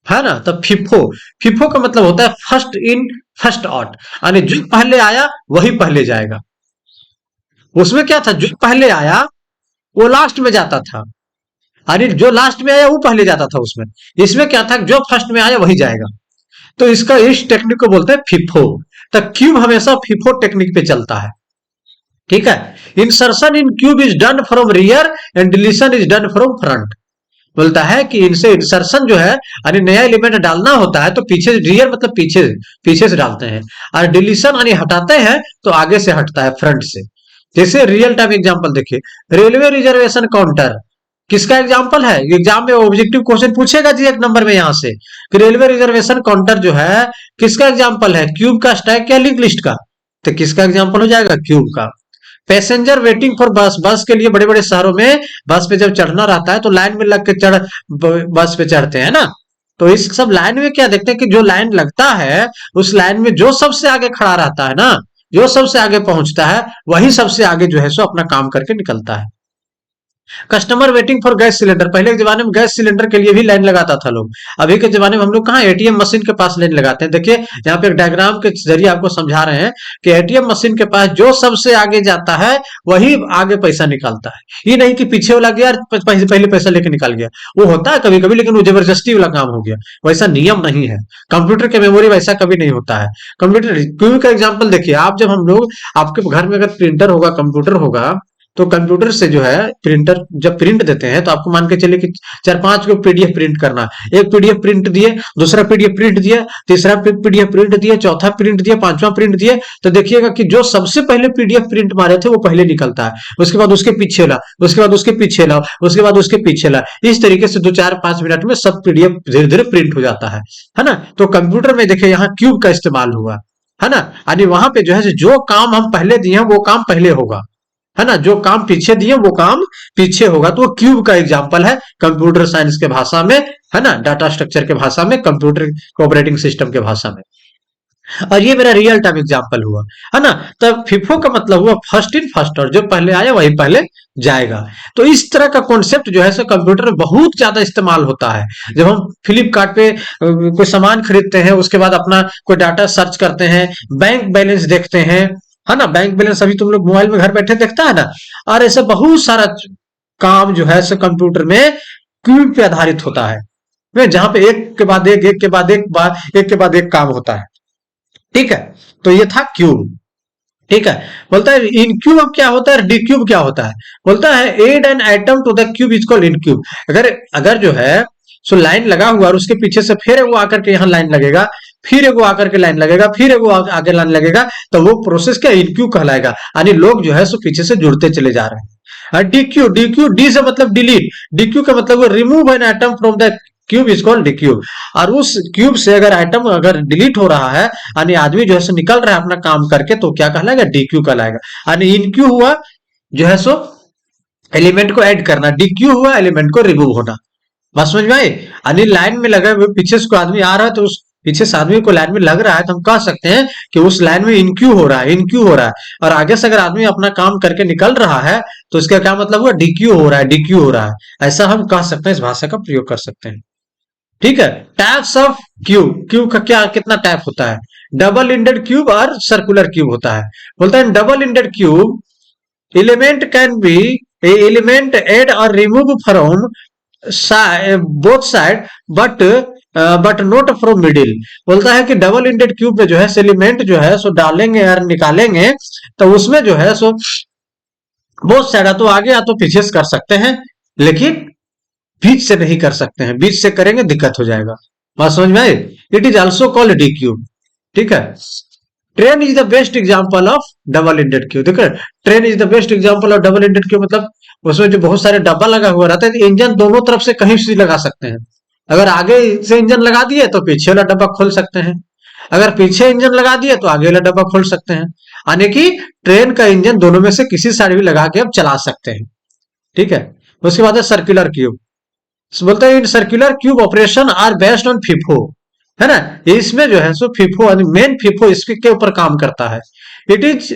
Speaker 1: है ना। तो फिफो, फिफो का मतलब होता है फर्स्ट इन फर्स्ट आउट, यानी जो पहले आया वही पहले जाएगा। उसमें क्या था, जो पहले आया वो लास्ट में जाता था, अरे जो लास्ट में आया वो पहले जाता था उसमें। इसमें क्या था, जो फर्स्ट में आया वही जाएगा, तो इसका इस टेक्निक को बोलते हैं फिफो। तो क्यूब हमेशा फिफो टेक्निक पे चलता है। ठीक है, insertion in cube is done from rear and deletion is done from front. बोलता है कि इनसे इंसर्शन जो है, यानी नया एलिमेंट डालना होता है तो पीछे, रियर मतलब पीछे, पीछे से डालते हैं, और डिलीशन यानी हटाते हैं तो आगे से हटता है, फ्रंट से। जैसे रियल टाइम एग्जांपल देखिए, रेलवे रिजर्वेशन काउंटर किसका एग्जांपल है, एग्जाम में ऑब्जेक्टिव क्वेश्चन पूछेगा जी एक नंबर में यहाँ से कि रेलवे रिजर्वेशन काउंटर जो है किसका एग्जांपल है, क्यूब का, स्टैक या लिंक लिस्ट का, तो किसका एग्जांपल हो जाएगा, क्यूब का। पैसेंजर वेटिंग फॉर बस, बस के लिए बड़े बड़े शहरों में बस पे जब चढ़ना रहता है तो लाइन में लग के बस पे चढ़ते हैं ना, तो इस सब लाइन में क्या देखते हैं कि जो लाइन लगता है उस लाइन में जो सबसे आगे खड़ा रहता है ना, जो सबसे आगे पहुंचता है वही सबसे आगे जो है सो अपना काम करके निकलता है। Customer waiting for gas cylinder, पहले के जमाने में गैस सिलेंडर के लिए भी लाइन लगाता था लोग, अभी के जमाने में हम लोग कहाँ एटीएम मशीन के पास लाइन लगाते हैं। देखिए यहाँ पे एक डायग्राम के जरिए आपको समझा रहे हैं कि एटीएम मशीन के पास जो सबसे आगे जाता है वही आगे पैसा निकालता है, ये नहीं कि पीछे वाला गया पहले पैसा लेके निकाल गया, वो होता है कभी कभी, लेकिन वो जबरदस्ती वाला काम हो गया, वैसा नियम नहीं है। कंप्यूटर के मेमोरी वैसा कभी नहीं होता है। कंप्यूटर क्यों का एग्जाम्पल देखिए, आप जब हम लोग, आपके घर में अगर प्रिंटर होगा, कंप्यूटर होगा, तो कंप्यूटर से जो है प्रिंटर जब प्रिंट देते हैं तो आपको मान के चलिए कि 4-5 को पीडीएफ प्रिंट करना, एक पीडीएफ प्रिंट दिए, दूसरा पीडीएफ प्रिंट दिया, तीसरा पीडीएफ प्रिंट दिया, चौथा प्रिंट दिया, पांचवा प्रिंट दिया, तो देखिएगा कि जो सबसे पहले पीडीएफ प्रिंट मारे थे वो पहले निकलता है, उसके बाद उसके पीछे ला, उसके बाद उसके पीछे ला, उसके बाद उसके पीछे ला, इस तरीके से 2-4-5 मिनट में सब पीडीएफ धीरे धीरे प्रिंट हो जाता है ना। तो कंप्यूटर में देखिए यहाँ क्यूब का इस्तेमाल हुआ, है ना। यानी वहां पे जो है जो काम हम पहले दिए हैं वो काम पहले होगा, है ना, जो काम पीछे दिए वो काम पीछे होगा। तो वो क्यूब का एग्जांपल है कंप्यूटर साइंस के भाषा में, है ना, डाटा स्ट्रक्चर के भाषा में, कंप्यूटर ऑपरेटिंग सिस्टम के भाषा में। और ये मेरा रियल टाइम एग्जांपल हुआ, है ना। तब फिफो का मतलब हुआ फर्स्ट इन फर्स्ट आउट, जो पहले आया वही पहले जाएगा। तो इस तरह का कॉन्सेप्ट जो है सो कंप्यूटर में बहुत ज्यादा इस्तेमाल होता है। जब हम फ्लिपकार्ट पे कोई सामान खरीदते हैं, उसके बाद अपना कोई डाटा सर्च करते हैं, बैंक बैलेंस देखते हैं, है ना, बैंक बैलेंस अभी तुम लोग मोबाइल में घर बैठे देखता है ना। और ऐसा बहुत सारा काम जो है सो कंप्यूटर में क्यूब पे आधारित होता है, जहां पे एक के बाद एक के बाद एक के बाद एक काम होता है। ठीक है, तो ये था क्यूब। ठीक है, बोलता है इन क्यूब अब क्या होता है, डी क्यूब क्या होता है। बोलता है add an item to the queue is called in queue. अगर अगर जो है सो लाइन लगा हुआ और उसके पीछे से फिर वो आकर के यहाँ लाइन लगेगा, फिर एगो आकर के लाइन लगेगा, फिर एगो आगे लाइन लगेगा, तो वो प्रोसेस क्या इन क्यू कहलाएगा। यानी लोग जो है सो पीछे से जुड़ते चले जा रहे हैं। D Q, D Q, D से मतलब डिलीट, डी क्यू का मतलब remove an item from the queue is called D cube. और उस क्यूब से अगर आइटम अगर डिलीट हो रहा है, यानी आदमी जो है सो निकल रहा है अपना काम करके, तो क्या कहलाएगा, डी क्यू कहलाएगा। यानी इन क्यू हुआ जो है सो एलिमेंट को ऐड करना, डी क्यू हुआ एलिमेंट को रिमूव होना। बात समझ में आई। यानी लाइन में लगे हुए पीछे से कोई आदमी आ रहा है, तो उस पीछे से आदमी को लाइन में लग रहा है, तो हम कह सकते हैं कि उस लाइन में इनक्यू हो रहा है, इनक्यू हो रहा है। और आगे से अगर आदमी अपना काम करके निकल रहा है, तो इसका क्या मतलब हुआ, डीक्यू हो रहा है, डीक्यू हो रहा है। ऐसा हम कह सकते हैं, इस भाषा का प्रयोग कर सकते हैं। ठीक है, टाइप्स ऑफ क्यूब, क्यूब का क्या कितना टाइप होता है, डबल इंडेड क्यूब और सर्कुलर क्यूब होता है। बोलता है double ended queue element can be element add और remove from both side but not from middle. बोलता है कि डबल इंडेड क्यूब में जो है एलिमेंट जो है सो डालेंगे और निकालेंगे, तो उसमें जो है सो बोथ साइड, तो आगे या तो पीछे से कर सकते हैं, लेकिन बीच से नहीं कर सकते हैं, बीच से करेंगे दिक्कत हो जाएगा। बात समझ में आई। It is also called D cube. ठीक है, train is the best example of double ended cube. देखो, train is the best example of double ended cube, मतलब उसमें जो बहुत सारे डब्बा लगा हुआ रहता है, तो इंजन दोनों तरफ से कहीं से लगा सकते हैं। अगर आगे से इंजन लगा दिए तो पीछे वाला डब्बा खोल सकते हैं, अगर पीछे इंजन लगा दिए तो आगे वाला डब्बा खोल सकते हैं। यानी कि ट्रेन का इंजन दोनों में से किसी साइड भी लगा के अब चला सकते हैं। ठीक है, उसके बाद है सर्कुलर क्यूब। बोलते हैं in circular queue operation are based on FIFO, है ना। इसमें जो है सो फिफो मेन फिफो इसके ऊपर काम करता है। It is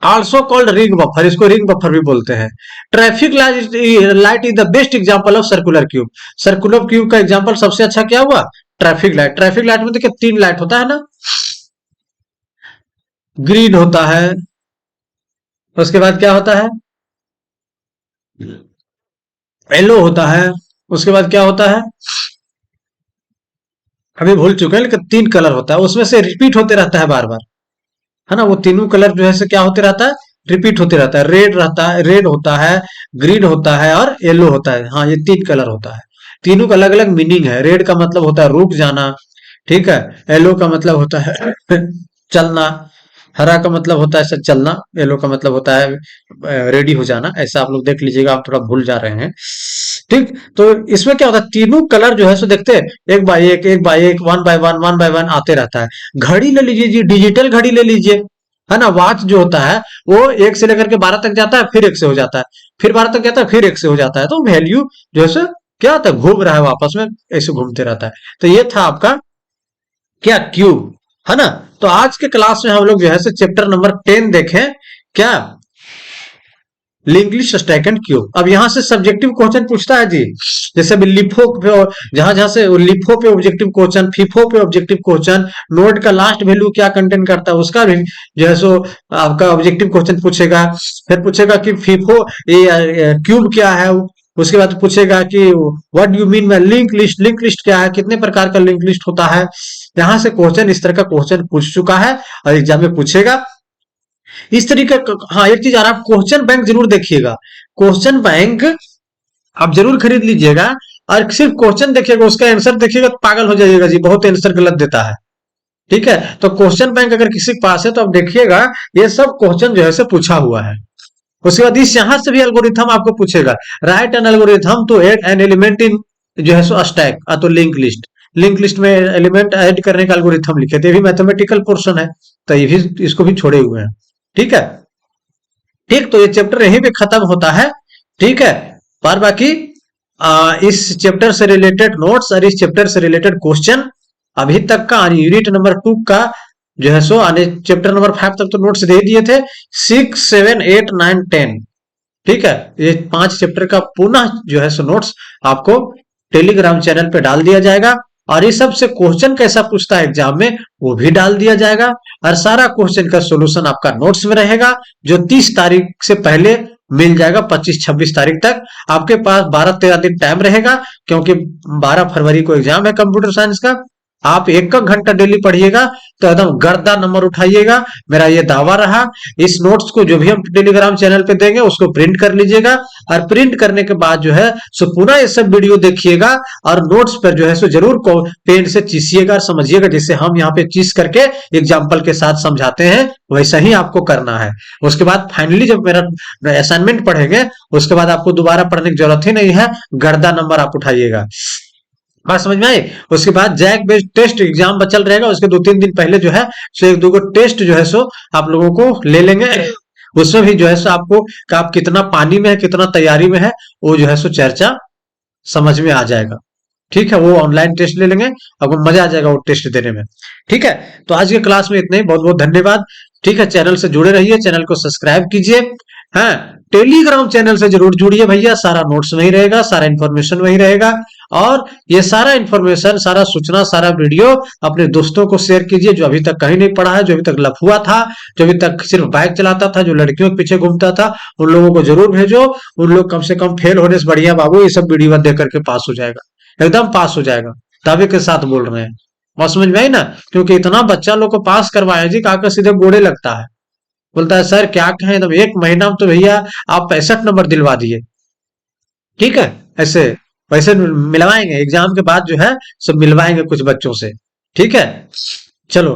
Speaker 1: also called ring buffer, इसको रिंग बफर भी बोलते हैं। Traffic light is the best example of circular cube. Circular cube का एग्जांपल सबसे अच्छा क्या हुआ, ट्रैफिक लाइट। ट्रैफिक लाइट में देखिए 3 लाइट होता है ना, ग्रीन होता है, उसके बाद क्या होता है, येलो होता है, उसके बाद क्या होता है, अभी भूल चुके हैं, लेकिन 3 कलर होता है, उसमें से रिपीट होते रहता है बार बार, है ना। वो तीनों कलर जो है से क्या होते रहता है, रिपीट होते रहता है। रेड रहता है, रेड होता है, ग्रीन होता है और येलो होता है। हाँ, ये 3 कलर होता है। तीनों का अलग अलग मीनिंग है। रेड का मतलब होता है रुक जाना, ठीक है। येलो का मतलब होता है चलना, हरा का मतलब होता है चलना, येलो का मतलब होता है रेडी हो जाना। ऐसा आप लोग देख लीजिएगा, आप थोड़ा भूल जा रहे हैं। ठीक, तो इसमें क्या होता है, तीनों कलर जो है सो देखते हैं एक बाय एक, एक बाय एक, वन बाय वन आते रहता है। घड़ी ले लीजिए जी, डिजिटल घड़ी ले लीजिए, है ना। वॉच जो होता है वो 1 से लेकर के 12 तक जाता है, फिर 1 से हो जाता है, फिर 12 तक जाता है, फिर 1 से हो जाता है। तो वैल्यू जो है सो क्या होता है, घूम रहा है वापस में, ऐसे घूमते रहता है। तो ये था आपका क्या, क्यूब, है ना। तो आज के क्लास में हम लोग जो है चैप्टर नंबर 10 देखें, क्या, link list stack and cube. अब यहां से सब्जेक्टिव क्वेश्चन पूछता है जी, जैसे अभी लिफो पे, जहां जहां से लिफो पे ऑब्जेक्टिव क्वेश्चन, फीफो पे ऑब्जेक्टिव क्वेश्चन, नोड का लास्ट वैल्यू क्या कंटेंट करता है उसका भी जो है सो आपका ऑब्जेक्टिव क्वेश्चन पूछेगा। फिर पूछेगा कि फीफो क्यूब क्या है, उसके बाद पूछेगा कि what you mean by link list, link list क्या है, कितने प्रकार का लिंक लिस्ट होता है। यहां से क्वेश्चन, इस तरह का क्वेश्चन पूछ चुका है और एग्जाम में पूछेगा। इस तरीके का। हाँ, एक चीज आ रहा है, क्वेश्चन बैंक जरूर देखिएगा। क्वेश्चन बैंक आप जरूर खरीद लीजिएगा, और सिर्फ क्वेश्चन देखिएगा, उसका आंसर देखिएगा तो पागल हो जाइएगा जी, बहुत आंसर गलत देता है। ठीक है, तो क्वेश्चन बैंक अगर किसी के पास है तो आप देखिएगा, ये सब क्वेश्चन जो है से पूछा हुआ है। उसके बाद इस यहां से भी एल्गोरिथम आपको पूछेगा, write an algorithm to add an element in जो है सो स्टैक तो लिंक लिस्ट। लिंक लिस्ट में एलिमेंट ऐड करने का एल्गोरिथम लिखे थे, ये भी मैथमेटिकल पोर्शन है, तो ये भी इसको भी छोड़े हुए हैं। ठीक है, ठीक, तो ये चैप्टर यहीं पे खत्म होता है। ठीक है, पर बाकी इस चैप्टर से रिलेटेड नोट्स और इस चैप्टर से रिलेटेड क्वेश्चन अभी तक का यूनिट नंबर 2 का जो है सो आने चैप्टर नंबर 5 तक तो नोट्स दे दिए थे। 6, 7, 8, 9, 10, ठीक है, ये 5 चैप्टर का पुनः जो है सो नोट्स आपको टेलीग्राम चैनल पे डाल दिया जाएगा, और इस सब से क्वेश्चन कैसा पूछता है एग्जाम में वो भी डाल दिया जाएगा, और सारा क्वेश्चन का सोल्यूशन आपका नोट्स में रहेगा, जो 30 तारीख से पहले मिल जाएगा। 25-26 तारीख तक आपके पास 12-13 दिन टाइम रहेगा, क्योंकि 12 फरवरी को एग्जाम है कंप्यूटर साइंस का। आप एक घंटा डेली पढ़िएगा तो एकदम गर्दा नंबर उठाइएगा, मेरा ये दावा रहा। इस नोट्स को जो भी हम टेलीग्राम चैनल पे देंगे उसको प्रिंट कर लीजिएगा, और प्रिंट करने के बाद जो है सो पूरा ये सब वीडियो देखिएगा, और नोट्स पर जो है सो जरूर पेन से चीसिएगा और समझिएगा, जैसे हम यहाँ पे चीस करके एग्जाम्पल के साथ समझाते हैं वैसा ही आपको करना है। उसके बाद फाइनली जब मेरा असाइनमेंट पढ़ेंगे उसके बाद आपको दोबारा पढ़ने की जरूरत ही नहीं है, गर्दा नंबर आप उठाइएगा। बात समझ में आई? उसके बाद जैक बेस्ड टेस्ट एग्जाम बचल रहेगा, उसके 2-3 दिन पहले जो है सो एक दो को टेस्ट जो है सो आप लोगों को ले लेंगे। उसमें भी जो है सो आपको कि आप कितना पानी में है, कितना तैयारी में है, वो जो है सो चर्चा समझ में आ जाएगा। ठीक है, वो ऑनलाइन टेस्ट ले लेंगे, आपको मजा आ जाएगा वो टेस्ट देने में। ठीक है, तो आज के क्लास में इतना ही, बहुत बहुत धन्यवाद। ठीक है, चैनल से जुड़े रहिए, चैनल को सब्सक्राइब कीजिए। हाँ, टेलीग्राम चैनल से जरूर जुड़िए भैया, सारा नोट्स वही रहेगा, सारा इन्फॉर्मेशन वही रहेगा, और ये सारा इन्फॉर्मेशन, सारा सूचना, सारा वीडियो अपने दोस्तों को शेयर कीजिए, जो अभी तक कहीं नहीं पढ़ा है, जो अभी तक लफुआ था, जो अभी तक सिर्फ बाइक चलाता था, जो लड़कियों के पीछे घूमता था, उन लोगों को जरूर भेजो। उन लोग कम से कम फेल होने से बढ़िया बाबू ये सब वीडियो देख करके पास हो जाएगा, एकदम पास हो जाएगा, दावे के साथ बोल रहे हैं। बात समझ में आई ना? क्योंकि इतना बच्चा लोग को पास करवाया जी, काका सीधे गोड़े लगता है, बोलता है सर क्या कहें, एकदम 1 महीना में तो भैया आप 65 नंबर दिलवा दिए। ठीक है, ऐसे पैसे मिलवाएंगे एग्जाम के बाद जो है सब मिलवाएंगे कुछ बच्चों से। ठीक है, चलो,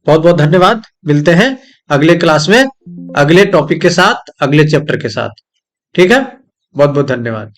Speaker 1: बहुत बहुत धन्यवाद, मिलते हैं अगले क्लास में, अगले टॉपिक के साथ, अगले चैप्टर के साथ। ठीक है, बहुत बहुत धन्यवाद।